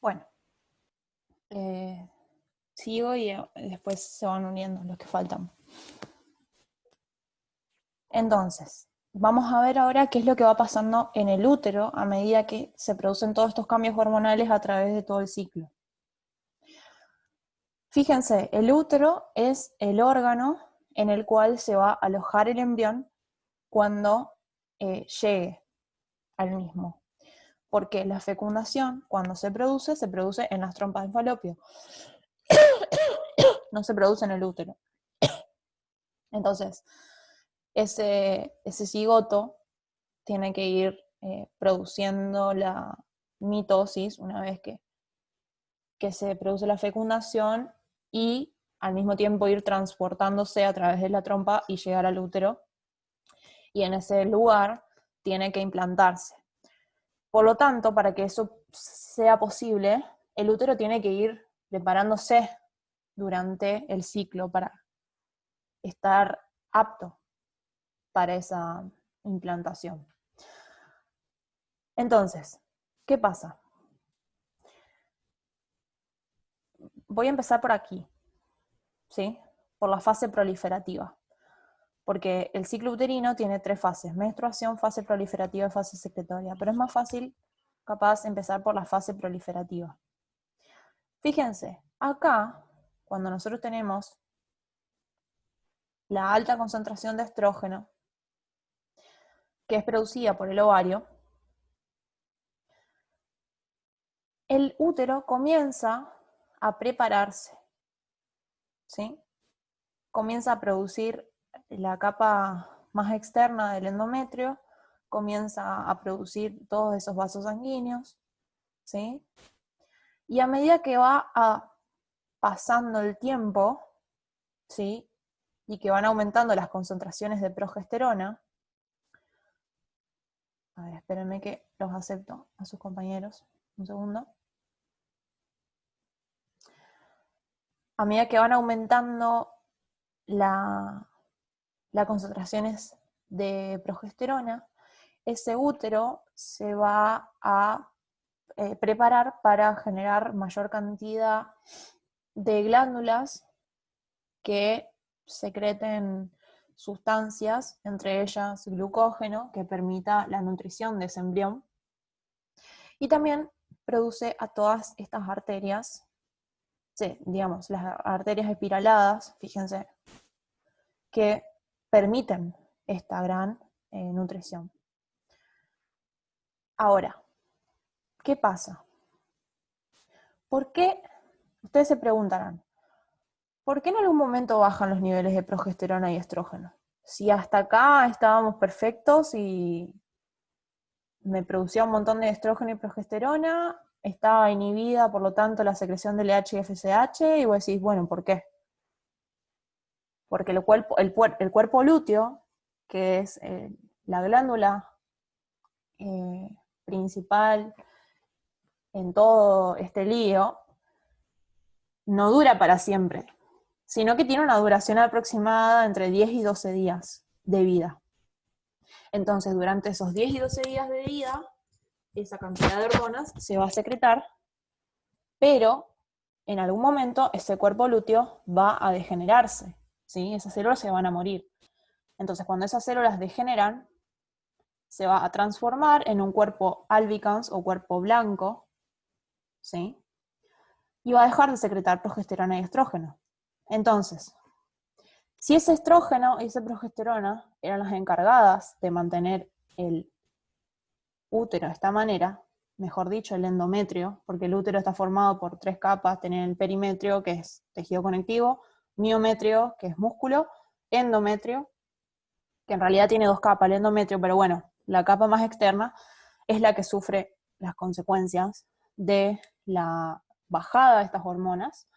Bueno, sigo y después se van uniendo los que faltan. Entonces, vamos a ver ahora qué es lo que va pasando en el útero a medida que se producen todos estos cambios hormonales a través de todo el ciclo. Fíjense, el útero es el órgano en el cual se va a alojar el embrión cuando llegue al mismo. Porque la fecundación, cuando se produce en las trompas de falopio. No se produce en el útero. Entonces, ese cigoto tiene que ir produciendo la mitosis una vez que se produce la fecundación y al mismo tiempo ir transportándose a través de la trompa y llegar al útero. Y en ese lugar tiene que implantarse. Por lo tanto, para que eso sea posible, el útero tiene que ir preparándose durante el ciclo para estar apto para esa implantación. Entonces, ¿qué pasa? Voy a empezar por aquí, ¿sí? Por la fase proliferativa. Porque el ciclo uterino tiene 3 fases: menstruación, fase proliferativa y fase secretoria. Pero es más fácil, capaz, empezar por la fase proliferativa. Fíjense, acá, cuando nosotros tenemos la alta concentración de estrógeno, que es producida por el ovario, el útero comienza a prepararse, ¿sí? Comienza a producir la capa más externa del endometrio, comienza a producir todos esos vasos sanguíneos, ¿sí? Y a medida que va pasando el tiempo, ¿sí? Y que van aumentando las concentraciones de progesterona, a ver, espérenme que los acepto a sus compañeros, un segundo. A medida que van aumentando las concentraciones de progesterona, ese útero se va a preparar para generar mayor cantidad de glándulas que secreten sustancias, entre ellas glucógeno, que permita la nutrición de ese embrión. Y también produce a todas estas arterias, sí, digamos, las arterias espiraladas, fíjense, que permiten esta gran nutrición. Ahora, ¿qué pasa? ¿Por qué? Ustedes se preguntarán, ¿por qué en algún momento bajan los niveles de progesterona y estrógeno? Si hasta acá estábamos perfectos y me producía un montón de estrógeno y progesterona, estaba inhibida, por lo tanto, la secreción de LH y FSH, y vos decís, bueno, ¿por qué? Porque el cuerpo lúteo, que es la glándula principal en todo este lío, no dura para siempre, sino que tiene una duración aproximada entre 10 y 12 días de vida. Entonces, durante esos 10 y 12 días de vida, esa cantidad de hormonas se va a secretar, pero en algún momento ese cuerpo lúteo va a degenerarse, ¿sí? Esas células se van a morir. Entonces, cuando esas células degeneran, se va a transformar en un cuerpo albicans o cuerpo blanco, ¿sí? Y va a dejar de secretar progesterona y estrógeno. Entonces, si ese estrógeno y esa progesterona eran las encargadas de mantener el útero de esta manera, mejor dicho, el endometrio, porque el útero está formado por 3 capas: tener el perimetrio, que es tejido conectivo, miometrio, que es músculo, endometrio, que en realidad tiene 2 capas, el endometrio, pero bueno, la capa más externa es la que sufre las consecuencias de la bajada de estas hormonas.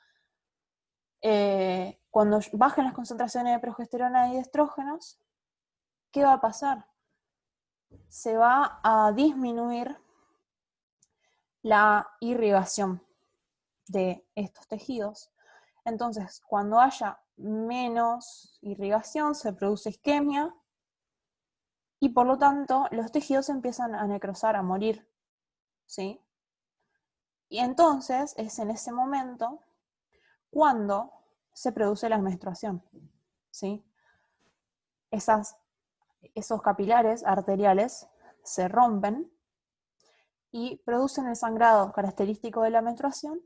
Cuando bajen las concentraciones de progesterona y de estrógenos, ¿qué va a pasar? Se va a disminuir la irrigación de estos tejidos. Entonces, cuando haya menos irrigación, se produce isquemia y por lo tanto los tejidos empiezan a necrosar, a morir, ¿sí? Y entonces es en ese momento cuando se produce la menstruación, ¿sí? Esos capilares arteriales se rompen y producen el sangrado característico de la menstruación,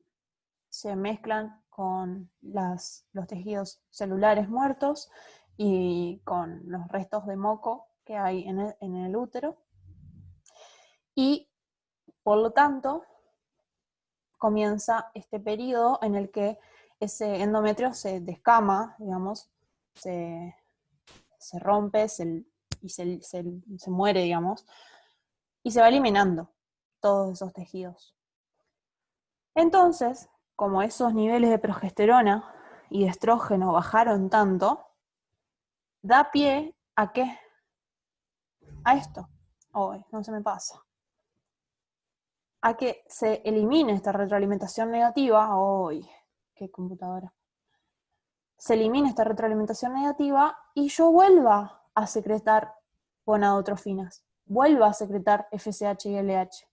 se mezclan con los tejidos celulares muertos y con los restos de moco que hay en el útero, y por lo tanto comienza este periodo en el que ese endometrio se descama, digamos, se rompe y se muere, digamos, y se va eliminando todos esos tejidos. Entonces, como esos niveles de progesterona y de estrógeno bajaron tanto, da pie ¿a qué? A esto. Hoy no se me pasa. A que se elimine esta retroalimentación negativa. Hoy, qué computadora. Se elimine esta retroalimentación negativa y yo vuelva a secretar gonadotrofinas, vuelva a secretar FSH y LH.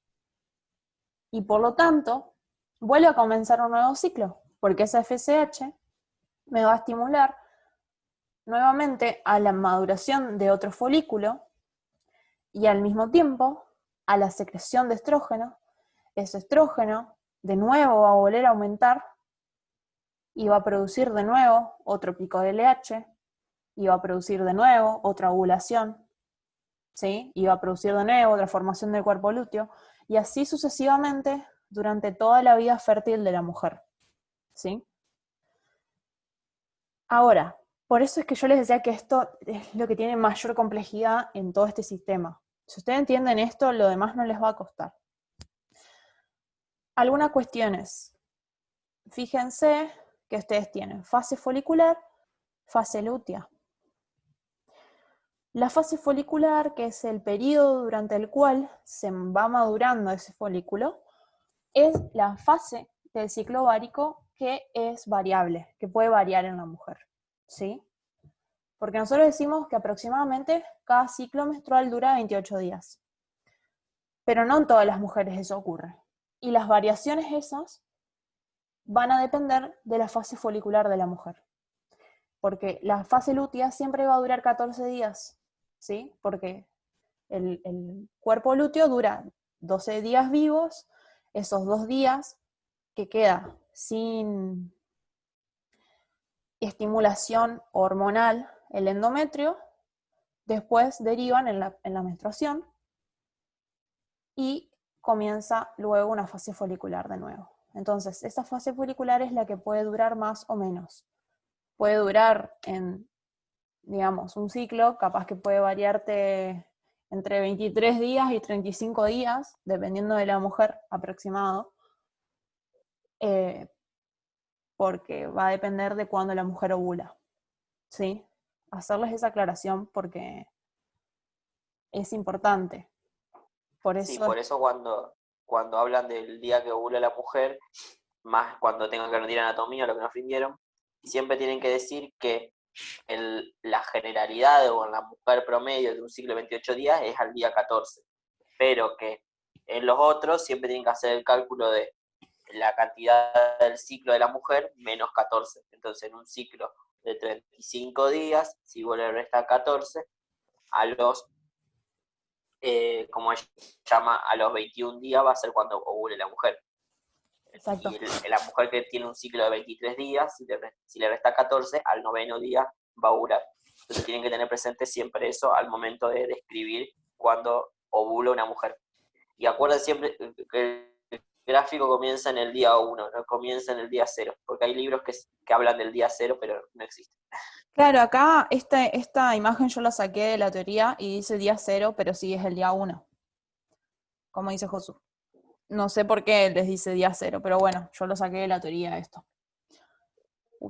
Y por lo tanto, vuelve a comenzar un nuevo ciclo, porque esa FSH me va a estimular nuevamente a la maduración de otro folículo y al mismo tiempo a la secreción de estrógeno. Ese estrógeno de nuevo va a volver a aumentar y va a producir de nuevo otro pico de LH y va a producir de nuevo otra ovulación, ¿sí? Y va a producir de nuevo otra formación del cuerpo lúteo y así sucesivamente durante toda la vida fértil de la mujer, ¿sí? Ahora, por eso es que yo les decía que esto es lo que tiene mayor complejidad en todo este sistema. Si ustedes entienden esto, lo demás no les va a costar. Algunas cuestiones. Fíjense que ustedes tienen fase folicular, fase lútea. La fase folicular, que es el periodo durante el cual se va madurando ese folículo, es la fase del ciclo ovárico que es variable, que puede variar en la mujer, ¿sí? Porque nosotros decimos que aproximadamente cada ciclo menstrual dura 28 días. Pero no en todas las mujeres eso ocurre. Y las variaciones esas van a depender de la fase folicular de la mujer. Porque la fase lútea siempre va a durar 14 días, ¿sí? Porque el cuerpo lúteo dura 12 días vivos, esos 2 días que queda sin estimulación hormonal el endometrio, después derivan en la menstruación y comienza luego una fase folicular de nuevo. Entonces, esa fase folicular es la que puede durar más o menos. Puede durar en, digamos, un ciclo, capaz que puede variarte entre 23 días y 35 días, dependiendo de la mujer aproximado, porque va a depender de cuándo la mujer ovula, ¿sí? Hacerles esa aclaración porque es importante. Por Sí, eso, por eso cuando hablan del día que ovula la mujer, más cuando tengan que rendir anatomía, lo que nos rindieron, siempre tienen que decir que la generalidad o en la mujer promedio de un ciclo de 28 días es al día 14, pero que en los otros siempre tienen que hacer el cálculo de la cantidad del ciclo de la mujer menos 14. Entonces, en un ciclo de 35 días, si vos le restas 14, a los, como ella llama, a los 21 días va a ser cuando ovule la mujer. exacto. Y la mujer que tiene un ciclo de 23 días, si le resta 14, al noveno día va a ovular. Entonces tienen que tener presente siempre eso al momento de describir cuando ovula una mujer. Y acuerden siempre que el gráfico comienza en el día 1, no comienza en el día 0, porque hay libros que hablan del día 0, pero no existen. Claro, acá esta imagen yo la saqué de la teoría y dice día 0, pero sí es el día 1, como dice Josu. No sé por qué les dice día 0, pero bueno, yo lo saqué de la teoría esto.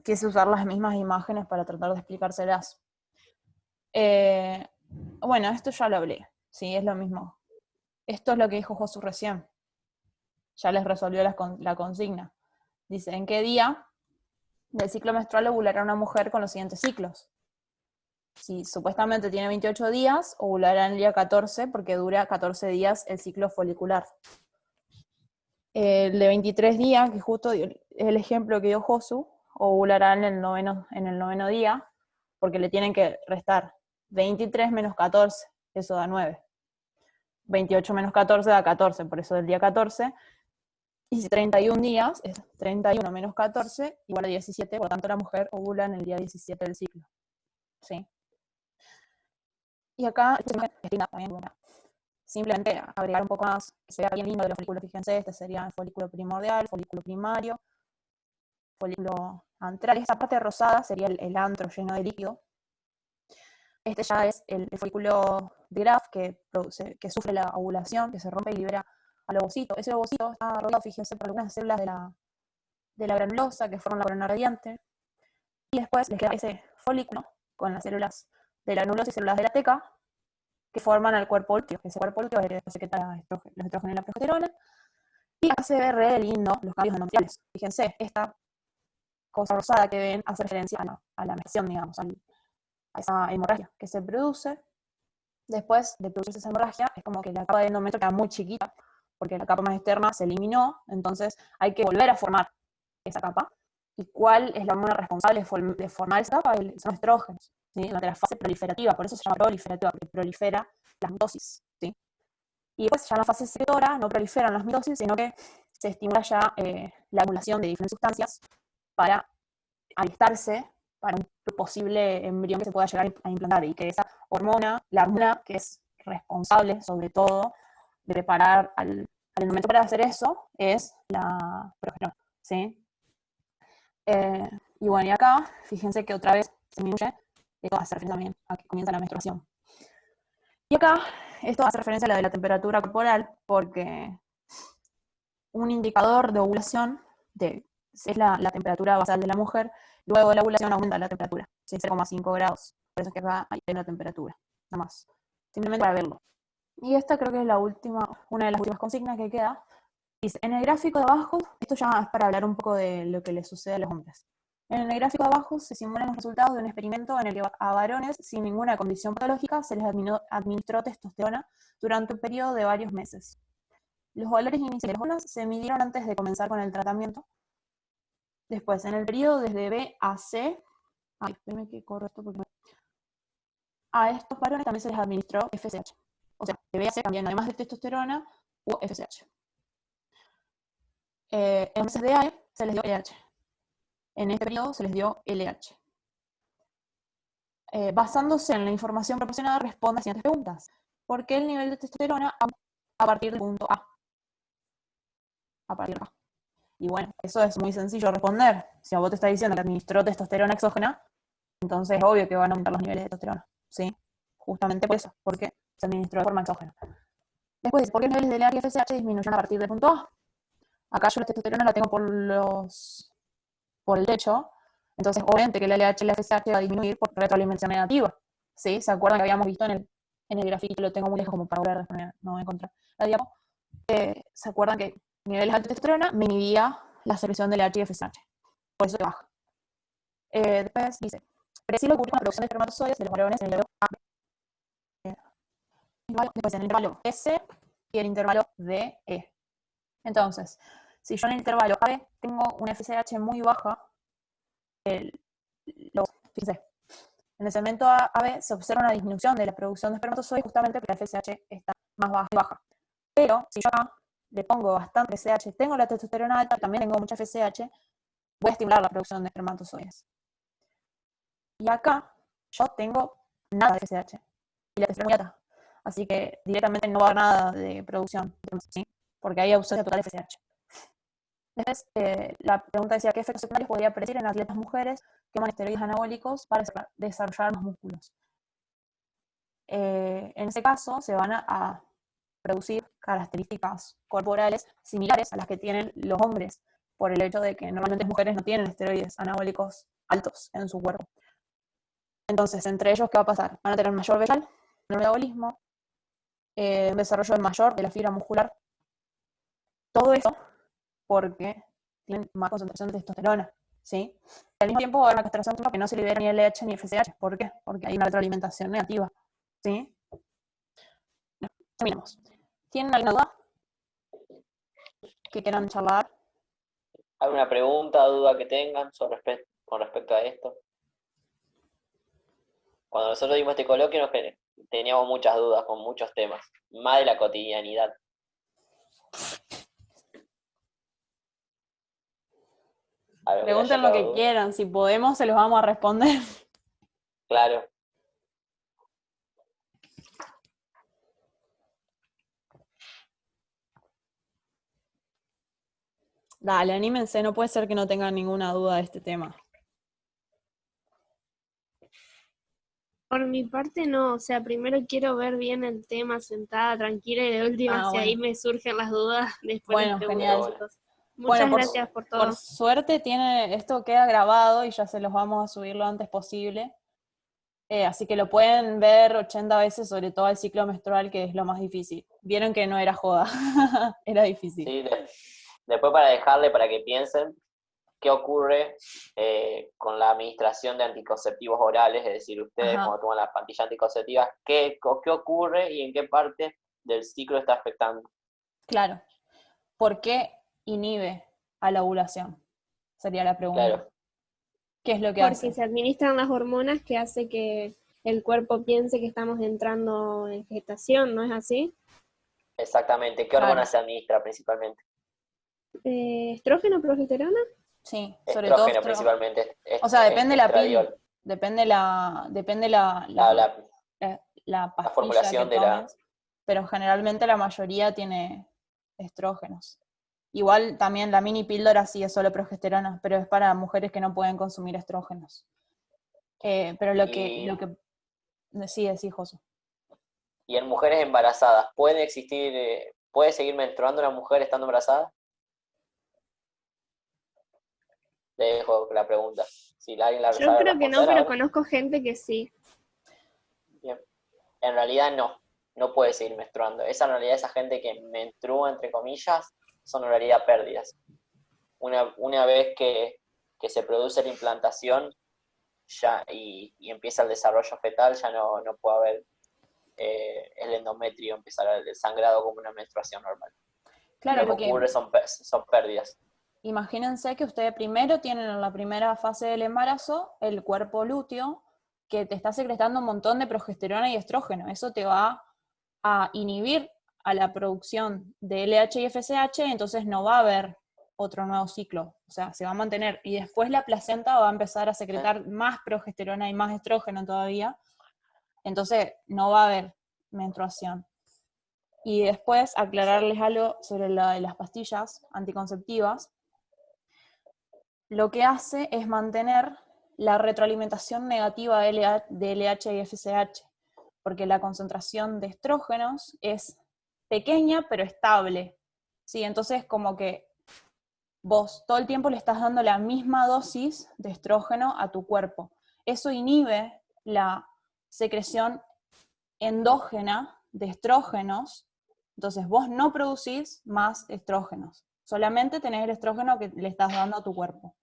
Quise usar las mismas imágenes para tratar de explicárselas. Bueno, esto ya lo hablé, sí, es lo mismo. Esto es lo que dijo Josu recién. Ya les resolvió la consigna. Dice, ¿en qué día del ciclo menstrual ovulará una mujer con los siguientes ciclos? Si supuestamente tiene 28 días, ovulará en el día 14 porque dura 14 días el ciclo folicular. El de 23 días, que justo es el ejemplo que dio Josu, ovulará en el noveno día, porque le tienen que restar 23 menos 14, eso da 9. 28 menos 14 da 14, por eso del día 14. Y si 31 días, es 31 menos 14, igual a 17, por lo tanto la mujer ovula en el día 17 del ciclo. ¿Sí? Y acá, también, simplemente agregar un poco más, que se vea bien lindo de los folículos, fíjense, este sería el folículo primordial, folículo primario, folículo antral. Esta parte rosada sería el antro lleno de líquido. Este ya es el folículo de Graf que sufre la ovulación, que se rompe y libera al ovocito. Ese ovocito está rodeado, fíjense, por algunas células de la granulosa que forman la corona radiante. Y después les queda ese folículo con las células de la granulosa y células de la teca que forman el cuerpo lúteo. Ese cuerpo lúteo es el que secreta los estrógenos y la progesterona. Y acá se ve re lindo los cambios endometriales. Fíjense, esta cosa rosada que ven hace referencia a la menstruación, digamos, a esa hemorragia que se produce. Después de producirse esa hemorragia, es como que la capa de endometrio queda muy chiquita, porque la capa más externa se eliminó, entonces hay que volver a formar esa capa. ¿Y cuál es la hormona responsable de formar esa capa? Son los estrógenos, ¿sí? Durante la fase proliferativa, por eso se llama proliferativa, porque prolifera las mitosis, ¿sí? Y después ya en la fase secretora no proliferan las mitosis, sino que se estimula ya la acumulación de diferentes sustancias para alistarse para un posible embrión que se pueda llegar a implantar, y que esa hormona, la hormona que es responsable sobre todo de preparar al endometrio para hacer eso, es la progesterona, ¿sí? Y bueno, y acá, fíjense que otra vez se disminuye, esto hace referencia también a que comienza la menstruación. Y acá, esto hace referencia a la de la temperatura corporal, porque un indicador de ovulación es la temperatura basal de la mujer. Luego de la ovulación aumenta la temperatura, 0,5 grados. Por eso es que acá hay una temperatura, nada más. Simplemente para verlo. Y esta creo que es una de las últimas consignas que queda. Dice, en el gráfico de abajo, esto ya es para hablar un poco de lo que les sucede a los hombres. En el gráfico de abajo se simulan los resultados de un experimento en el que a varones sin ninguna condición patológica se les administró testosterona durante un periodo de varios meses. Los valores iniciales de las hormonas se midieron antes de comenzar con el tratamiento. Después, en el periodo desde B a C, espérenme que corro esto porque a estos varones también se les administró FSH. O sea, de B a C cambiando además de testosterona, hubo FSH. En meses de A se les dio LH. En este periodo se les dio LH. Basándose en la información proporcionada, responde a las siguientes preguntas. ¿Por qué el nivel de testosterona a partir del punto A? A partir de A. Y bueno, eso es muy sencillo de responder. Si a vos te está diciendo que administró testosterona exógena, entonces es obvio que van a aumentar los niveles de testosterona, ¿sí? Justamente por eso, porque se administró de forma exógena. Después dice, ¿por qué los niveles de LH y FSH disminuyen a partir del punto A? Acá yo la testosterona la tengo por el techo, entonces obviamente que el LH y la FSH va a disminuir por retroalimentación negativa, ¿sí? ¿Se acuerdan que habíamos visto en el gráfico? Lo tengo muy lejos como para volver a responder, no voy a encontrar la diapo. ¿Se acuerdan que niveles altos de testosterona me inhibía la secreción del LH y FSH? Por eso te baja. Después dice, predecir lo que ocurre con la producción de espermatozoides de los varones en el intervalo A, después en el intervalo S y el intervalo DE. Entonces, si yo en el intervalo AB tengo una FSH muy baja, fíjense, en el segmento AB se observa una disminución de la producción de espermatozoides justamente porque la FSH está más baja. Pero si yo acá le pongo bastante FSH, tengo la testosterona alta, también tengo mucha FSH, voy a estimular la producción de espermatozoides. Y acá yo tengo nada de FSH y la testosterona muy alta. Así que directamente no va a haber nada de producción, ¿sí? Porque hay ausencia total de FSH. Después, la pregunta decía, ¿qué efectos secundarios podría predecir en atletas mujeres que toman esteroides anabólicos para desarrollar los músculos? En ese caso, se van a producir características corporales similares a las que tienen los hombres, por el hecho de que normalmente las mujeres no tienen esteroides anabólicos altos en su cuerpo. Entonces, entre ellos, ¿qué va a pasar? Van a tener mayor vegetal, menor metabolismo, un desarrollo mayor de la fibra muscular. Todo eso porque tienen más concentración de testosterona, ¿sí? Y al mismo tiempo va a haber una castración que no se libera ni LH ni FSH. ¿Por qué? Porque hay una retroalimentación negativa, ¿sí? Terminamos. ¿Tienen alguna duda? que quieran charlar. ¿Alguna pregunta o duda que tengan con respecto a esto? Cuando nosotros dimos este coloquio teníamos muchas dudas con muchos temas, más de la cotidianidad. Algo que le haya Pregunten lo quedado que duda. quieran, si podemos se los vamos a responder. Claro. Dale, anímense, no puede ser que no tengan ninguna duda de este tema. Por mi parte no, o sea, primero quiero ver bien el tema sentada, tranquila, y de última, si ahí Bueno. me surgen las dudas, después Bueno, les pregunto, genial. chicos. Bueno, Muchas gracias por todo. por suerte esto queda grabado y ya se los vamos a subir lo antes posible. Así que lo pueden ver 80 veces, sobre todo el ciclo menstrual, que es lo más difícil. Vieron que no era joda, era difícil. Sí, después para dejarle para que piensen qué ocurre con la administración de anticonceptivos orales, es decir, ustedes Ajá. cuando toman las pastillas anticonceptivas, qué ocurre y en qué parte del ciclo está afectando. Claro. ¿Por qué inhibe a la ovulación? Sería la pregunta. Claro. ¿Qué es lo que Porque hace? se administran las hormonas que hace que el cuerpo piense que estamos entrando en gestación, ¿no es así? Exactamente. ¿Qué Claro. hormona se administra principalmente? ¿Estrógeno, progesterona? Sí, sobre todo Estrógeno principalmente. O sea, depende la pil, estradiol. depende la La pastilla formulación que de la... tomes, pero generalmente la mayoría tiene estrógenos. Igual también la mini píldora sí es solo progesterona, pero es para mujeres que no pueden consumir estrógenos. Pero lo que sí, Josu. Y en mujeres embarazadas, ¿puede seguir menstruando una mujer estando embarazada? Le dejo la pregunta. Si alguien la Yo sabe creo que no, responder pero ahora. conozco gente que sí. Bien. En realidad no puede seguir menstruando. En realidad esa gente que menstrua, entre comillas, son en realidad pérdidas. Una vez que se produce la implantación ya y empieza el desarrollo fetal, ya no puede haber el endometrio, empezar el sangrado como una menstruación normal. Claro, Lo que porque ocurre son pérdidas. imagínense que ustedes primero tienen en la primera fase del embarazo el cuerpo lúteo que te está secretando un montón de progesterona y estrógeno. Eso te va a inhibir a la producción de LH y FSH, entonces no va a haber otro nuevo ciclo. O sea, se va a mantener. Y después la placenta va a empezar a secretar más progesterona y más estrógeno todavía. Entonces no va a haber menstruación. Y después aclararles algo sobre las pastillas anticonceptivas. Lo que hace es mantener la retroalimentación negativa de LH y FSH, porque la concentración de estrógenos es pequeña pero estable, ¿sí? Entonces como que vos todo el tiempo le estás dando la misma dosis de estrógeno a tu cuerpo. Eso inhibe la secreción endógena de estrógenos, entonces vos no producís más estrógenos, solamente tenés el estrógeno que le estás dando a tu cuerpo.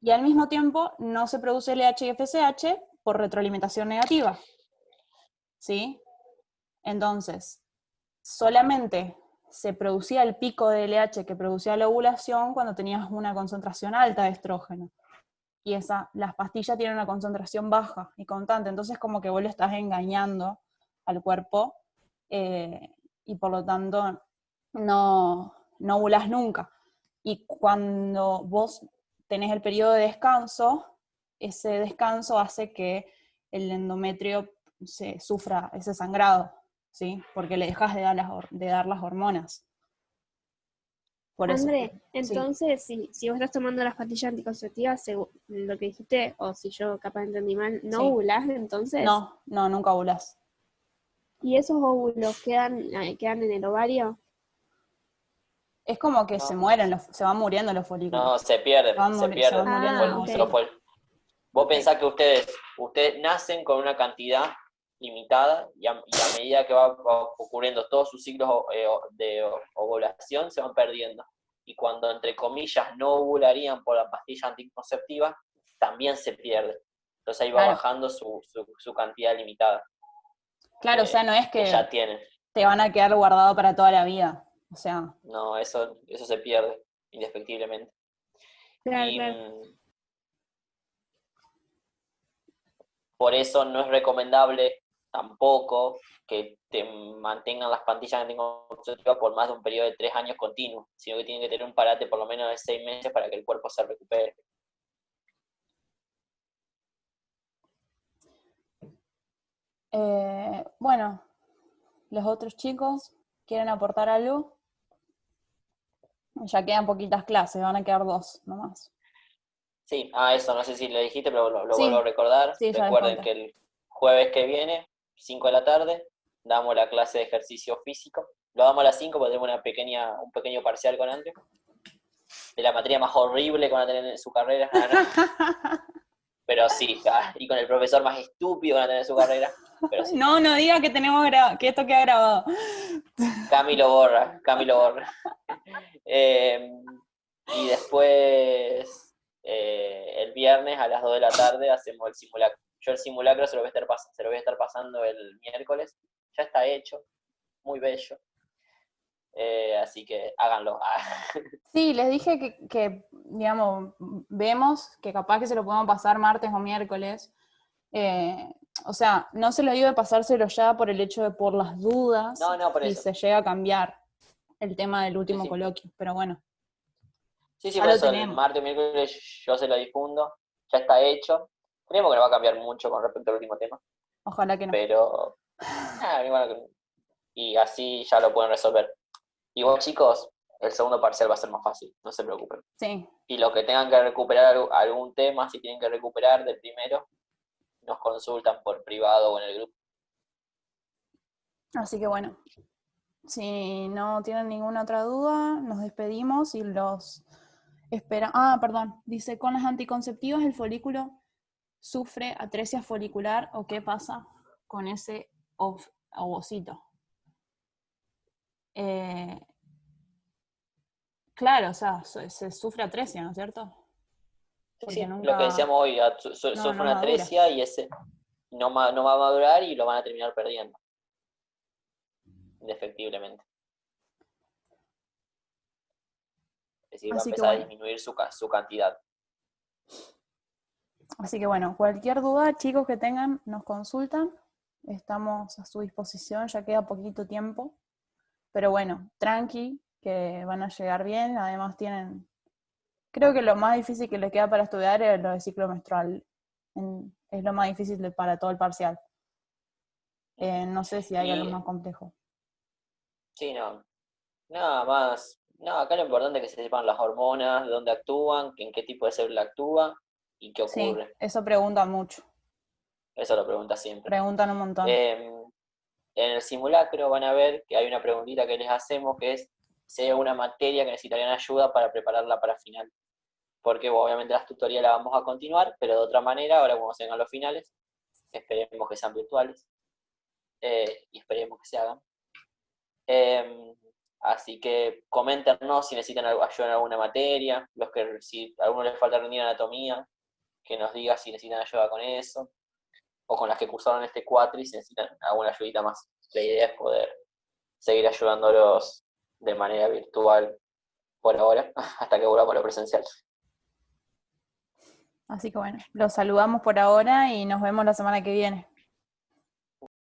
Y al mismo tiempo no se produce LH y FSH por retroalimentación negativa, ¿sí? Entonces, solamente se producía el pico de LH que producía la ovulación cuando tenías una concentración alta de estrógeno. Y las pastillas tienen una concentración baja y constante, entonces como que vos le estás engañando al cuerpo y por lo tanto no ovulás nunca. Y cuando vos tenés el periodo de descanso, ese descanso hace que el endometrio se sufra ese sangrado, ¿sí? Porque le dejas de dar las hormonas. Por eso. André, Sí. entonces, si vos estás tomando las pastillas anticonceptivas, según lo que dijiste, o si yo capaz entendí mal, ¿no Sí. ovulás entonces? No, nunca ovulás. ¿Y esos óvulos quedan en el ovario? Es como que No. se van muriendo los folículos. No, se pierden. Se van muriendo los ok. folículos. Vos pensás que ustedes nacen con una cantidad limitada y a medida que va ocurriendo todos sus ciclos de ovulación se van perdiendo. Y cuando, entre comillas, no ovularían por la pastilla anticonceptiva, también se pierde. Entonces ahí va Claro. bajando su cantidad limitada. Claro, o sea, no es que ya tienen. te van a quedar guardado para toda la vida. O sea, No, eso se pierde, indefectiblemente. Claro, Y claro. por eso no es recomendable tampoco que te mantengan las plantillas anticonceptivas por más de un periodo de 3 años continuos, sino que tienen que tener un parate por lo menos de 6 meses para que el cuerpo se recupere. bueno, los otros chicos quieren aportar algo. Ya quedan poquitas clases, van a quedar 2 nomás. Sí, eso no sé si lo dijiste, pero lo vuelvo a Sí, recordar. sí, ya les Recuerden conté. que el jueves que viene, 5 de la tarde, damos la clase de ejercicio físico. Lo damos a las 5 porque tenemos un pequeño parcial con André. De la materia más horrible que van a tener en su carrera. Pero sí, y con el profesor más estúpido que van a tener en su carrera. Pero sí. No, no diga que que esto queda grabado. Cami lo borra. Y después, el viernes a las 2 de la tarde hacemos el simulacro. Yo el simulacro se lo voy a estar pasando el miércoles. Ya está hecho, muy bello. Así que háganlo. Sí, les dije digamos, vemos que capaz que se lo podemos pasar martes o miércoles. O sea, no se lo digo de pasárselo ya por el hecho de por las dudas, No, por si eso. se llega a cambiar el tema del Sí, último sí. coloquio, pero bueno, Sí, ya por lo eso el tenemos. martes o miércoles yo se lo difundo. Ya está hecho. Creemos que no va a cambiar mucho con respecto al último tema. Ojalá que no. Pero, y así ya lo pueden resolver. Igual, chicos, el segundo parcial va a ser más fácil, no se preocupen. Sí, Y los que tengan que recuperar algún tema, si tienen que recuperar del primero, nos consultan por privado o en el grupo. así que bueno, si no tienen ninguna otra duda, nos despedimos y los espera. Ah, perdón, dice, con las anticonceptivas el folículo sufre atresia folicular o qué pasa con ese ovocito. Claro, o sea, se sufre atresia, ¿no es cierto? Porque Sí, lo que nunca, decíamos hoy, no sufre una madura. atresia y ese no va a madurar y lo van a terminar perdiendo, indefectiblemente. Es decir, va a Así que empezar a bueno, disminuir su cantidad. cualquier duda, chicos que tengan, nos consultan. Estamos a su disposición, ya queda poquito tiempo. Pero bueno, tranqui, que van a llegar bien. Además creo que lo más difícil que les queda para estudiar es lo de ciclo menstrual. Es lo más difícil para todo el parcial. No sé si hay algo Y más complejo. sí, nada más. No, acá lo importante es que se sepan las hormonas, de dónde actúan, en qué tipo de célula actúa y qué Sí, ocurre. eso preguntan mucho. Eso lo pregunta siempre. Preguntan un montón. En el simulacro van a ver que hay una preguntita que les hacemos que es si hay alguna materia que necesitarían ayuda para prepararla para final. Porque obviamente las tutorías las vamos a continuar, pero de otra manera, ahora cuando se vengan los finales, esperemos que sean virtuales y esperemos que se hagan. Así que coméntenos si necesitan ayuda en alguna materia, si a alguno les falta rendir anatomía, que nos diga si necesitan ayuda con eso, o con las que cursaron este cuatri si necesitan alguna ayudita más. La idea es poder seguir ayudándolos de manera virtual por ahora, hasta que volvamos a lo presencial. Así que bueno, los saludamos por ahora y nos vemos la semana que viene.